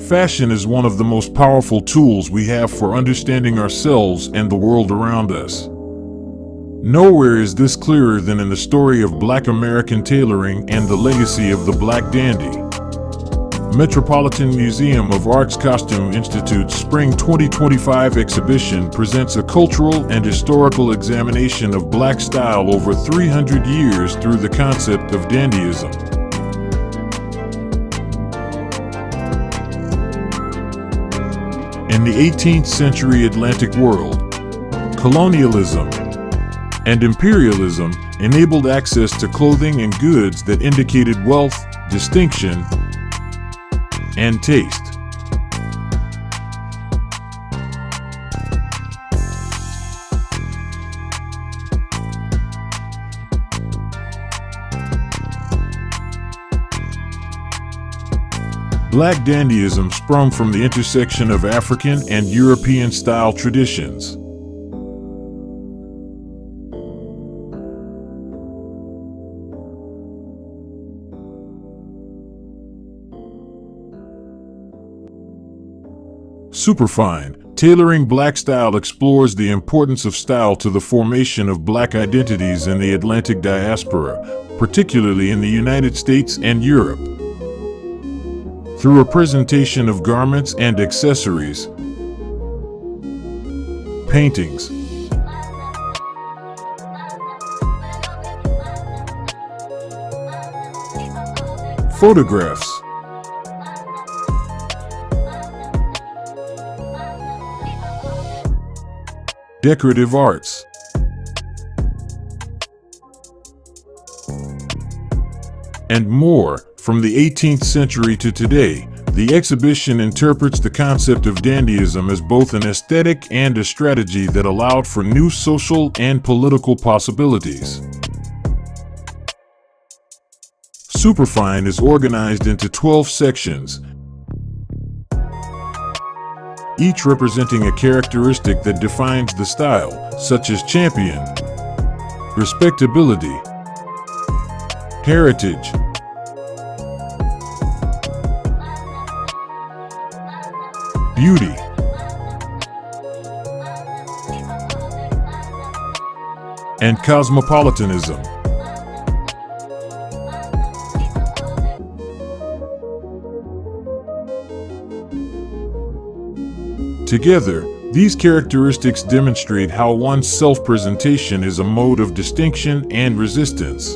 Fashion is one of the most powerful tools we have for understanding ourselves and the world around us. Nowhere is this clearer than in the story of Black American tailoring and the legacy of the Black Dandy. Metropolitan Museum of Art's Costume Institute's Spring 2025 exhibition presents a cultural and historical examination of Black style over 300 years through the concept of dandyism. In the 18th century Atlantic world, colonialism and imperialism enabled access to clothing and goods that indicated wealth, distinction, and taste. Black dandyism sprung from the intersection of African and European style traditions. Superfine Tailoring Black Style explores the importance of style to the formation of Black identities in the Atlantic diaspora, particularly in the United States and Europe. Through a presentation of garments and accessories, paintings, photographs, decorative arts, and more, from the 18th century to today, the exhibition interprets the concept of dandyism as both an aesthetic and a strategy that allowed for new social and political possibilities. Superfine is organized into 12 sections, each representing a characteristic that defines the style, such as champion, respectability, heritage, beauty, and cosmopolitanism. Together, these characteristics demonstrate how one's self-presentation is a mode of distinction and resistance.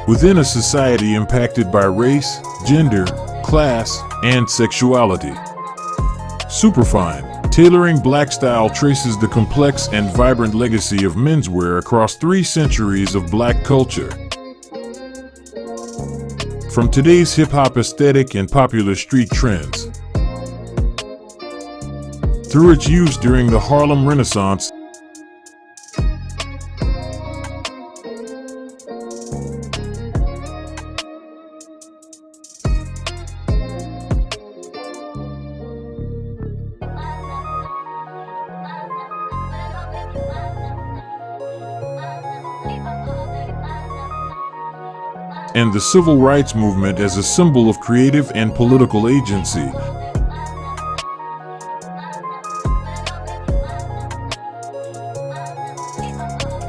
Within a society impacted by race, gender, class, and sexuality, Superfine Tailoring Black Style traces the complex and vibrant legacy of menswear across 3 centuries of Black culture. From today's hip-hop aesthetic and popular street trends, through its use during the Harlem Renaissance, and the civil rights movement as a symbol of creative and political agency.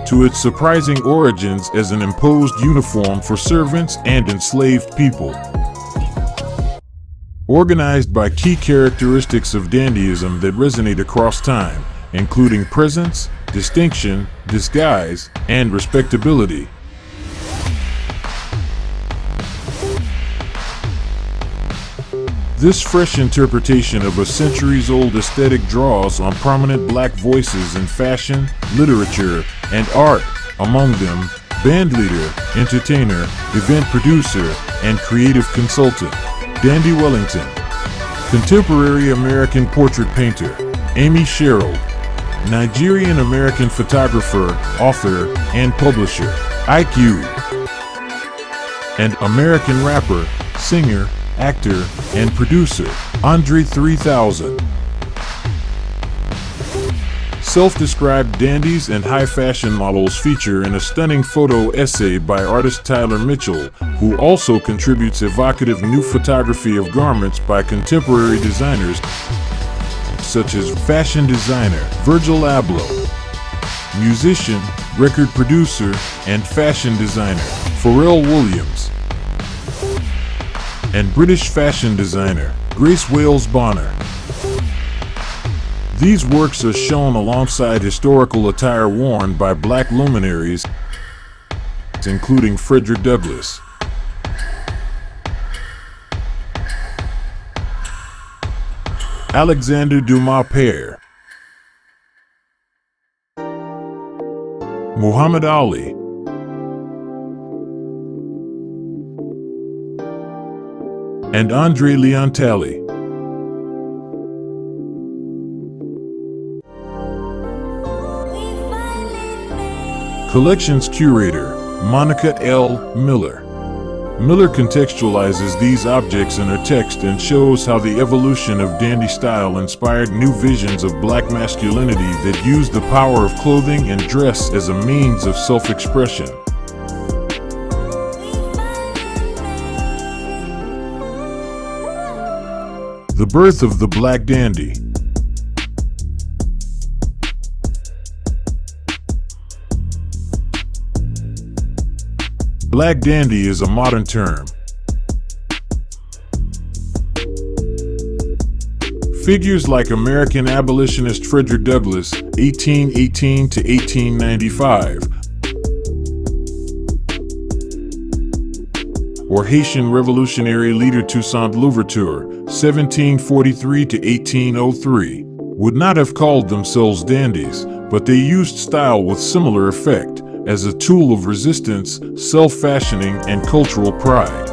To its surprising origins as an imposed uniform for servants and enslaved people. Organized by key characteristics of dandyism that resonate across time, including presence, distinction, disguise, and respectability. This fresh interpretation of a centuries-old aesthetic draws on prominent Black voices in fashion, literature, and art, among them, bandleader, entertainer, event producer, and creative consultant, Dandy Wellington, contemporary American portrait painter, Amy Sherrill, Nigerian-American photographer, author, and publisher, IQ, and American rapper, singer, actor, and producer, Andre 3000. Self-described dandies and high fashion models feature in a stunning photo essay by artist Tyler Mitchell, who also contributes evocative new photography of garments by contemporary designers such as fashion designer Virgil Abloh, musician, record producer, and fashion designer Pharrell Williams, and British fashion designer Grace Wales Bonner. These works are shown alongside historical attire worn by black luminaries, including Frederick Douglass. Alexander Dumas Père, Muhammad Ali, and Andre Leontali. Collections curator Monica L. Miller. Miller contextualizes these objects in her text and shows how the evolution of dandy style inspired new visions of black masculinity that used the power of clothing and dress as a means of self-expression. The birth of the black dandy. Black dandy is a modern term. Figures like American abolitionist Frederick Douglass, 1818 to 1895, or Haitian revolutionary leader Toussaint Louverture, 1743 to 1803, would not have called themselves dandies, but they used style with similar effect, as a tool of resistance, self-fashioning, and cultural pride.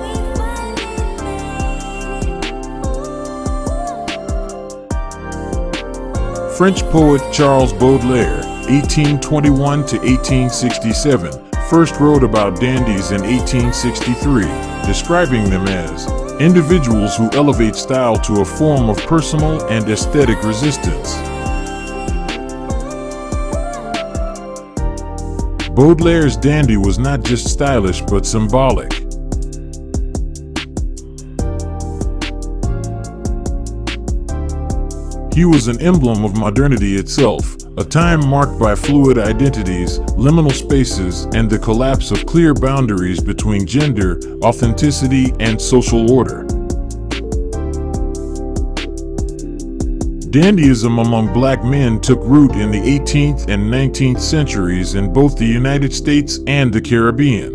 French poet Charles Baudelaire, 1821 to 1867, first wrote about dandies in 1863, describing them as individuals who elevate style to a form of personal and aesthetic resistance. Baudelaire's dandy was not just stylish but symbolic. He was an emblem of modernity itself, a time marked by fluid identities, liminal spaces, and the collapse of clear boundaries between gender, authenticity, and social order. Dandyism among black men took root in the 18th and 19th centuries in both the United States and the Caribbean.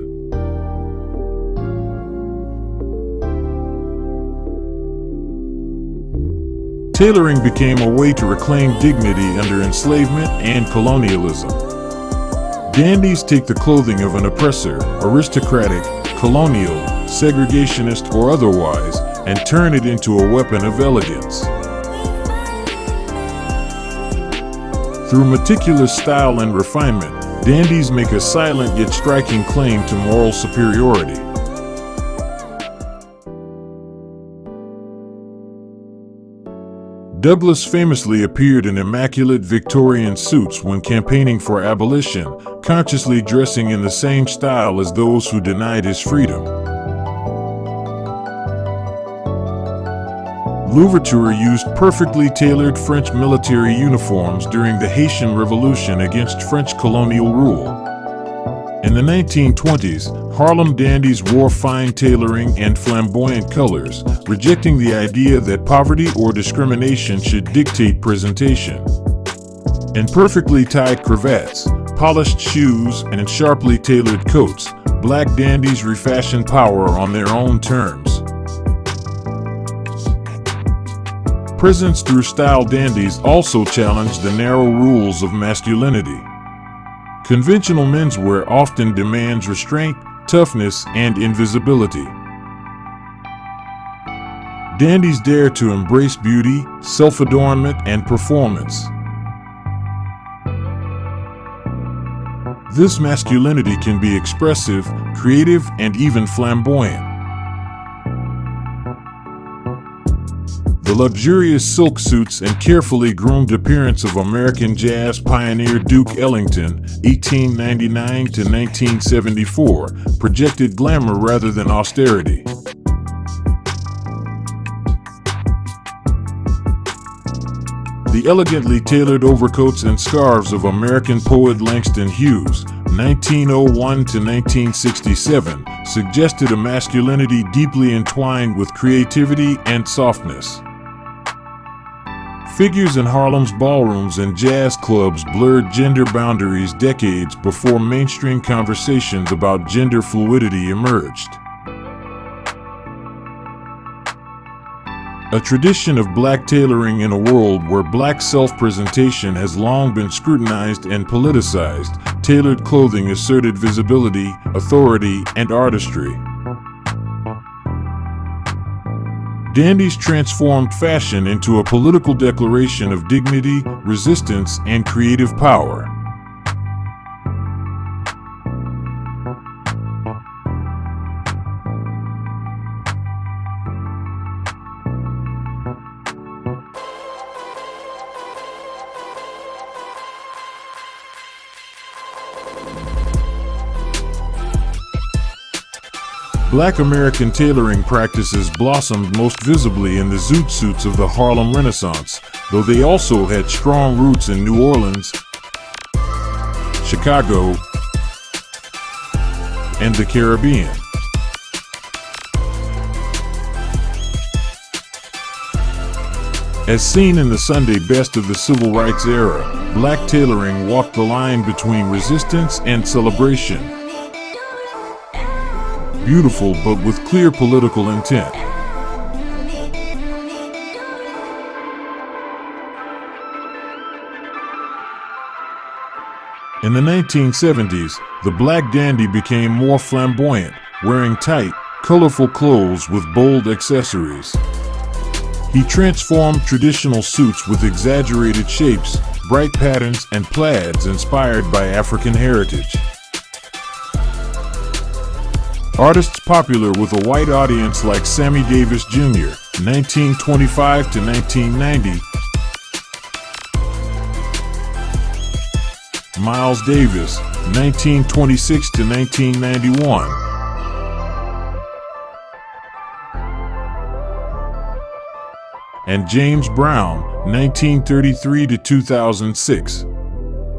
Tailoring became a way to reclaim dignity under enslavement and colonialism. Dandies take the clothing of an oppressor, aristocratic, colonial, segregationist, or otherwise, and turn it into a weapon of elegance. Through meticulous style and refinement, dandies make a silent yet striking claim to moral superiority. Douglass famously appeared in immaculate Victorian suits when campaigning for abolition, consciously dressing in the same style as those who denied his freedom. Louverture used perfectly tailored French military uniforms during the Haitian Revolution against French colonial rule. In the 1920s, Harlem dandies wore fine tailoring and flamboyant colors, rejecting the idea that poverty or discrimination should dictate presentation. In perfectly tied cravats, polished shoes, and sharply tailored coats, black dandies refashioned power on their own terms. Presence through style dandies also challenged the narrow rules of masculinity. Conventional menswear often demands restraint, toughness, and invisibility. Dandies dare to embrace beauty, self-adornment, and performance. This masculinity can be expressive, creative, and even flamboyant. The luxurious silk suits and carefully groomed appearance of American jazz pioneer Duke Ellington, 1899 to 1974, projected glamour rather than austerity. The elegantly tailored overcoats and scarves of American poet Langston Hughes, 1901 to 1967, suggested a masculinity deeply entwined with creativity and softness. Figures in Harlem's ballrooms and jazz clubs blurred gender boundaries decades before mainstream conversations about gender fluidity emerged. A tradition of black tailoring in a world where black self-presentation has long been scrutinized and politicized, tailored clothing asserted visibility, authority, and artistry. Dandies transformed fashion into a political declaration of dignity, resistance, and creative power. Black American tailoring practices blossomed most visibly in the zoot suits of the Harlem Renaissance, though they also had strong roots in New Orleans, Chicago, and the Caribbean. As seen in the Sunday best of the Civil Rights era, black tailoring walked the line between resistance and celebration. Beautiful but with clear political intent. In the 1970s, the black dandy became more flamboyant, wearing tight, colorful clothes with bold accessories. He transformed traditional suits with exaggerated shapes, bright patterns, and plaids inspired by African heritage. Artists popular with a white audience like Sammy Davis Jr., 1925 to 1990, Miles Davis, 1926 to 1991, and James Brown, 1933 to 2006,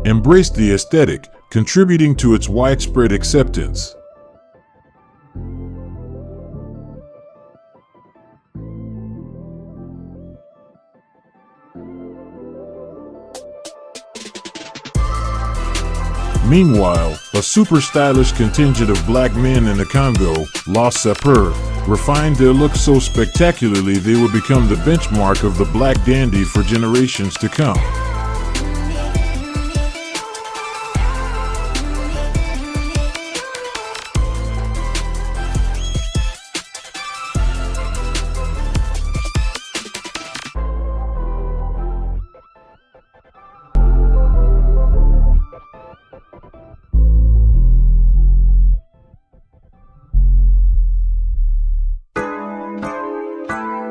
embraced the aesthetic, contributing to its widespread acceptance. Meanwhile, a super stylish contingent of black men in the Congo, Les Sapeurs, refined their looks so spectacularly they would become the benchmark of the black dandy for generations to come.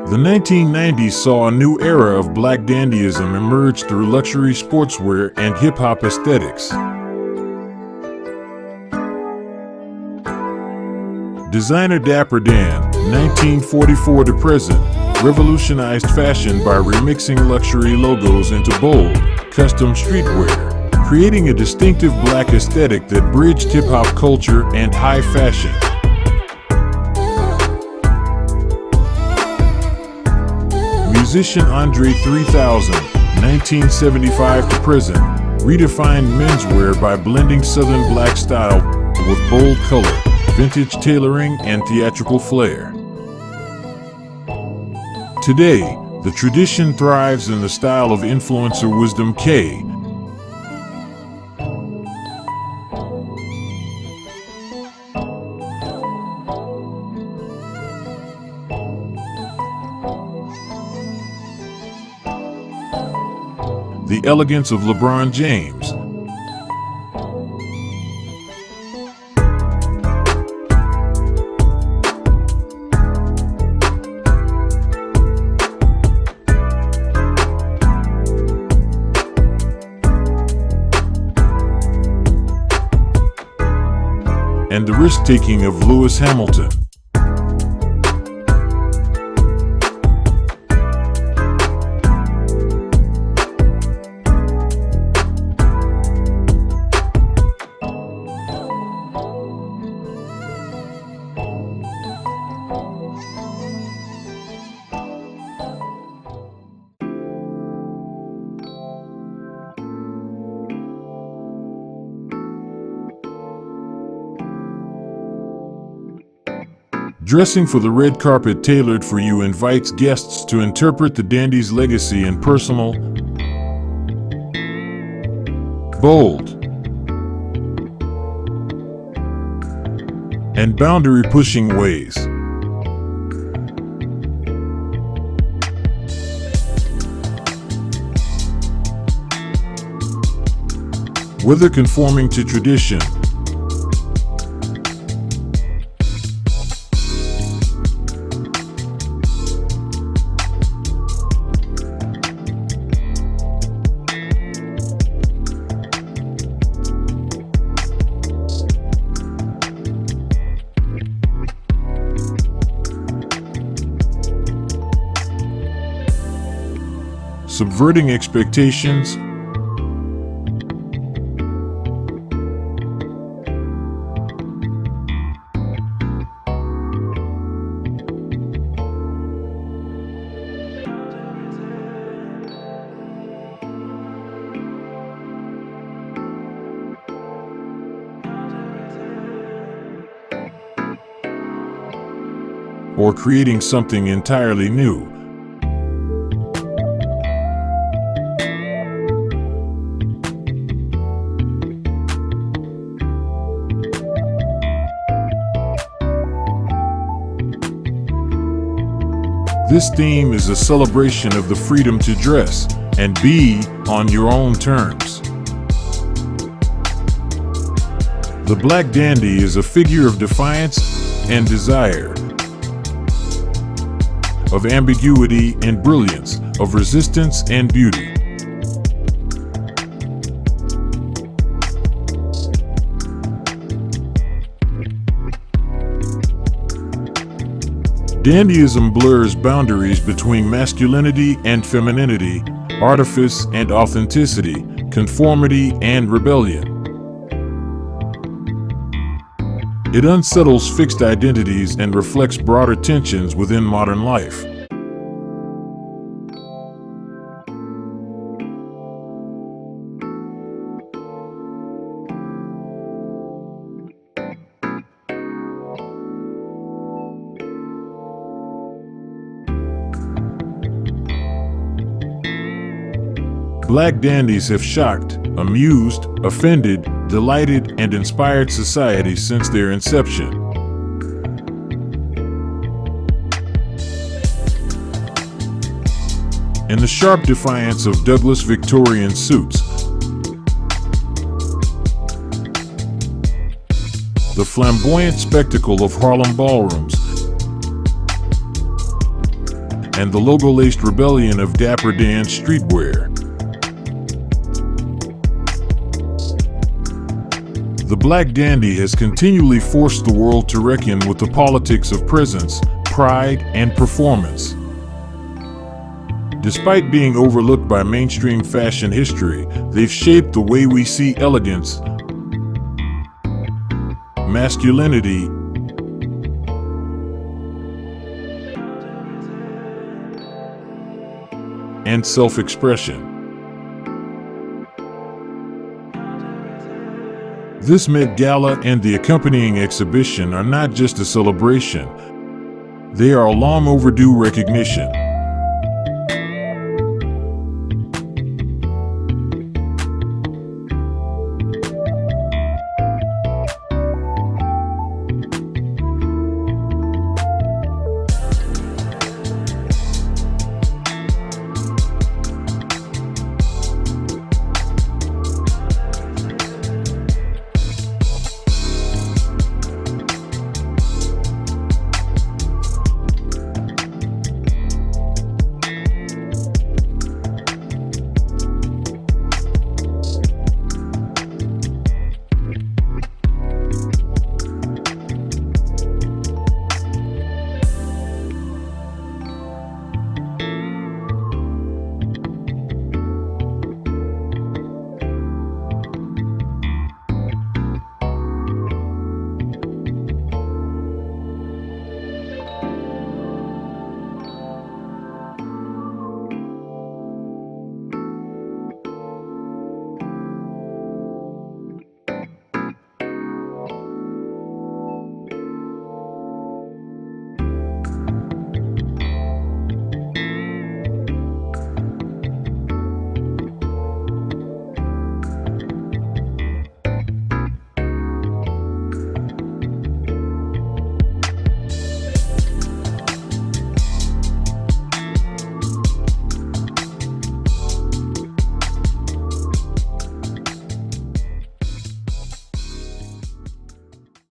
The 1990s saw a new era of black dandyism emerge through luxury sportswear and hip-hop aesthetics. Designer Dapper Dan, 1944 to present, revolutionized fashion by remixing luxury logos into bold, custom streetwear, creating a distinctive black aesthetic that bridged hip-hop culture and high fashion. Musician Andre 3000, 1975 to present, redefined menswear by blending Southern black style with bold color, vintage tailoring, and theatrical flair. Today, the tradition thrives in the style of influencer Wisdom K. The elegance of LeBron James. and the risk-taking of Lewis Hamilton. Dressing for the red carpet tailored for you invites guests to interpret the dandy's legacy in personal, bold, and boundary-pushing ways. Whether conforming to tradition, subverting expectations, or creating something entirely new. This theme is a celebration of the freedom to dress and be on your own terms. The Black Dandy is a figure of defiance and desire, of ambiguity and brilliance, of resistance and beauty. Dandyism blurs boundaries between masculinity and femininity, artifice and authenticity, conformity and rebellion. It unsettles fixed identities and reflects broader tensions within modern life. Black dandies have shocked, amused, offended, delighted, and inspired society since their inception. In the sharp defiance of Douglas Victorian suits, the flamboyant spectacle of Harlem ballrooms, and the logo-laced rebellion of Dapper Dan's streetwear, the Black Dandy has continually forced the world to reckon with the politics of presence, pride, and performance. Despite being overlooked by mainstream fashion history, they've shaped the way we see elegance, masculinity, and self-expression. This Met Gala and the accompanying exhibition are not just a celebration, they are a long overdue recognition.